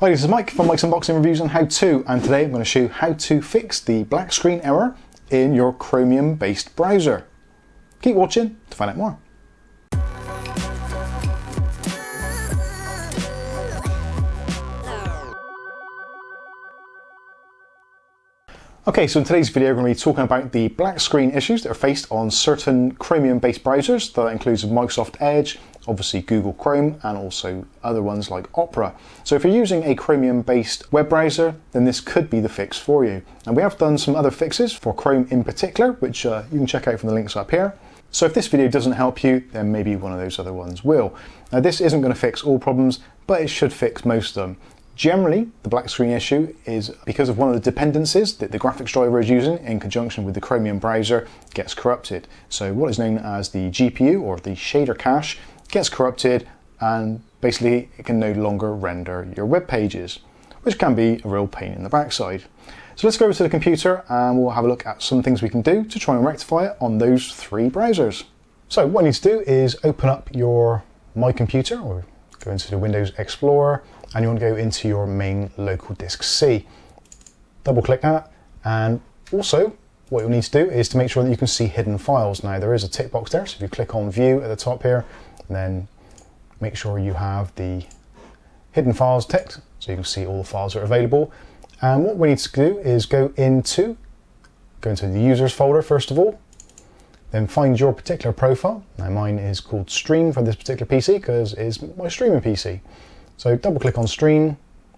Hi, this is Mike from Mike's Unboxing Reviews and How To, and today I'm going to show you how to fix the black screen error in your Chromium based browser. Keep watching to find out more. Okay, so in today's video we're going to be talking about the black screen issues that are faced on certain Chromium based browsers. That includes Microsoft Edge, obviously Google Chrome, and also other ones like Opera. So if you're using a Chromium based web browser, then this could be the fix for you. And we have done some other fixes for Chrome in particular, which you can check out from the links up here. So if this video doesn't help you, then maybe one of those other ones will. Now this isn't going to fix all problems, but it should fix most of them. Generally, the black screen issue is because of one of the dependencies that the graphics driver is using in conjunction with the Chromium browser gets corrupted. So what is known as the GPU, or the shader cache, gets corrupted, and basically it can no longer render your web pages, which can be a real pain in the backside. So let's go over to the computer and we'll have a look at some things we can do to try and rectify it on those three browsers. So what you need to do is open up your My Computer, or go into the Windows Explorer, and you want to go into your main local disk C. Double click that, and also what you'll need to do is to make sure that you can see hidden files. Now there is a tick box there, so if you click on View at the top here, and then make sure you have the hidden files ticked so you can see all the files that are available. And what we need to do is go into the users folder first of all, then find your particular profile. Now mine is called Stream for this particular PC because it's my streaming PC. So double click on Stream,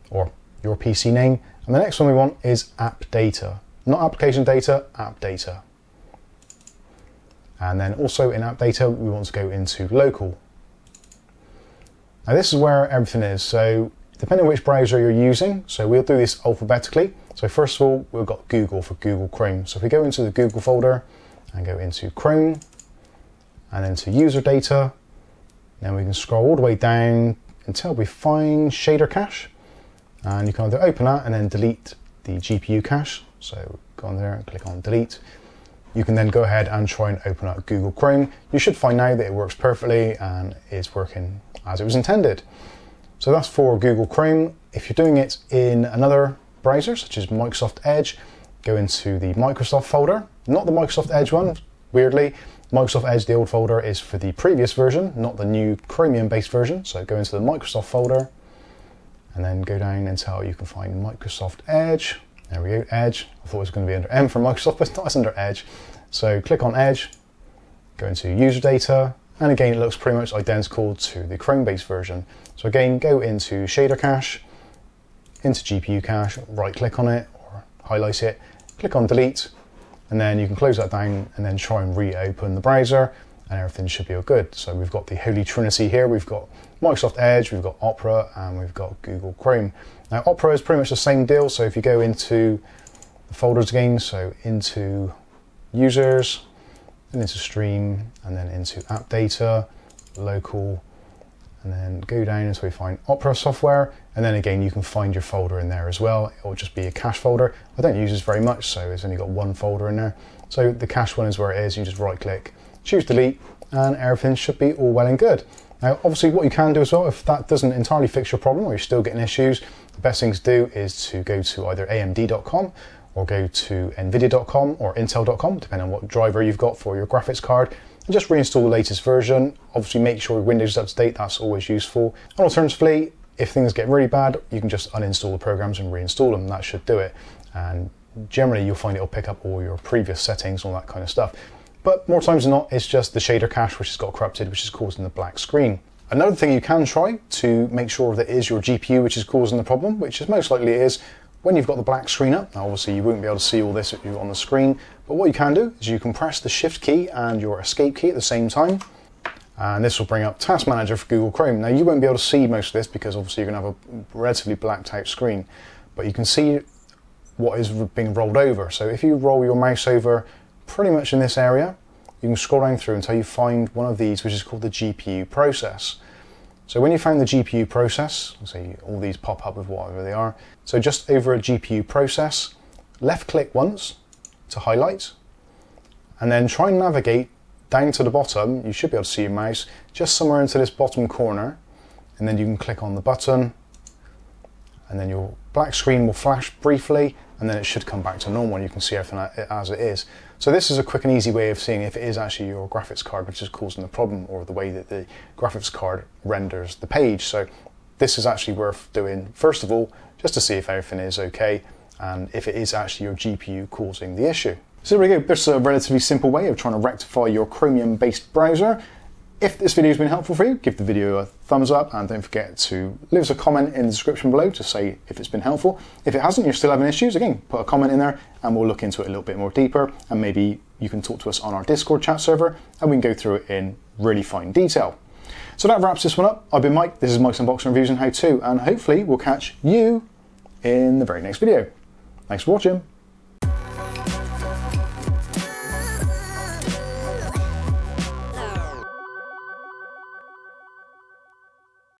or your PC name, and the next one we want is App Data. Not Application Data, App Data. And then also in App Data we want to go into Local. Now this is where everything is, so depending on which browser you're using, so we'll do this alphabetically. So first of all we've got Google for Google Chrome. So if we go into the Google folder and go into Chrome and then to User Data, then we can scroll all the way down until we find shader cache, and you can either open that and then delete the GPU cache. So go on there and click on delete. You can then go ahead and try and open up Google Chrome. You should find now that it works perfectly and is working as it was intended. So that's for Google Chrome. If you're doing it in another browser such as Microsoft Edge, go into the Microsoft folder, not the Microsoft Edge one, weirdly. Microsoft Edge, the old folder, is for the previous version, not the new Chromium based version. So go into the Microsoft folder and then go down until you can find Microsoft Edge. There we go, Edge. I thought it was going to be under M for Microsoft, but it's not, it's under Edge. So click on Edge, go into User Data, and again it looks pretty much identical to the Chrome based version. So again, go into Shader Cache, into GPU Cache, right click on it or highlight it, click on Delete, and then you can close that down and then try and reopen the browser and everything should be all good. So we've got the Holy Trinity here. We've got Microsoft Edge, we've got Opera, and we've got Google Chrome. Now Opera is pretty much the same deal. So if you go into the folders again, so into Users, then into Stream, and then into App Data, Local, and then go down until we find Opera software, and then again you can find your folder in there as well. It will just be a cache folder. I don't use this very much, so it's only got one folder in there. So the cache one is where it is. You just right click, choose delete, and everything should be all well and good. Now obviously what you can do as well, if that doesn't entirely fix your problem or you're still getting issues, the best thing to do is to go to either amd.com or go to nvidia.com or intel.com, depending on what driver you've got for your graphics card, and just reinstall the latest version. Obviously make sure Windows is up to date, that's always useful. And alternatively, if things get really bad, you can just uninstall the programs and reinstall them. That should do it. And generally you'll find it'll pick up all your previous settings, all that kind of stuff. But more times than not, it's just the shader cache which has got corrupted, which is causing the black screen. Another thing you can try to make sure that it is your GPU which is causing the problem, which is most likely it is, when you've got the black screen up. Now obviously you won't be able to see all this on the screen, but what you can do is you can press the Shift key and your Escape key at the same time, and this will bring up Task Manager for Google Chrome. Now you won't be able to see most of this because obviously you're going to have a relatively blacked out screen, but you can see what is being rolled over. So if you roll your mouse over pretty much in this area, you can scroll down through until you find one of these, which is called the GPU process. So when you find the GPU process, see all these pop up with whatever they are. So just over a GPU process, left click once to highlight, and then try and navigate down to the bottom. You should be able to see your mouse just somewhere into this bottom corner, and then you can click on the button and then your black screen will flash briefly, and then it should come back to normal and you can see everything as it is. So this is a quick and easy way of seeing if it is actually your graphics card which is causing the problem, or the way that the graphics card renders the page. So this is actually worth doing first of all, just to see if everything is okay and if it is actually your GPU causing the issue. So there we go, this is a relatively simple way of trying to rectify your Chromium based browser. If this video has been helpful for you, give the video a thumbs up and don't forget to leave us a comment in the description below to say if it's been helpful. If it hasn't, you're still having issues, again, put a comment in there and we'll look into it a little bit more deeper, and maybe you can talk to us on our Discord chat server and we can go through it in really fine detail. So that wraps this one up. I've been Mike, this is Mike's Unboxing Reviews and How To, and hopefully we'll catch you in the very next video. Thanks for watching.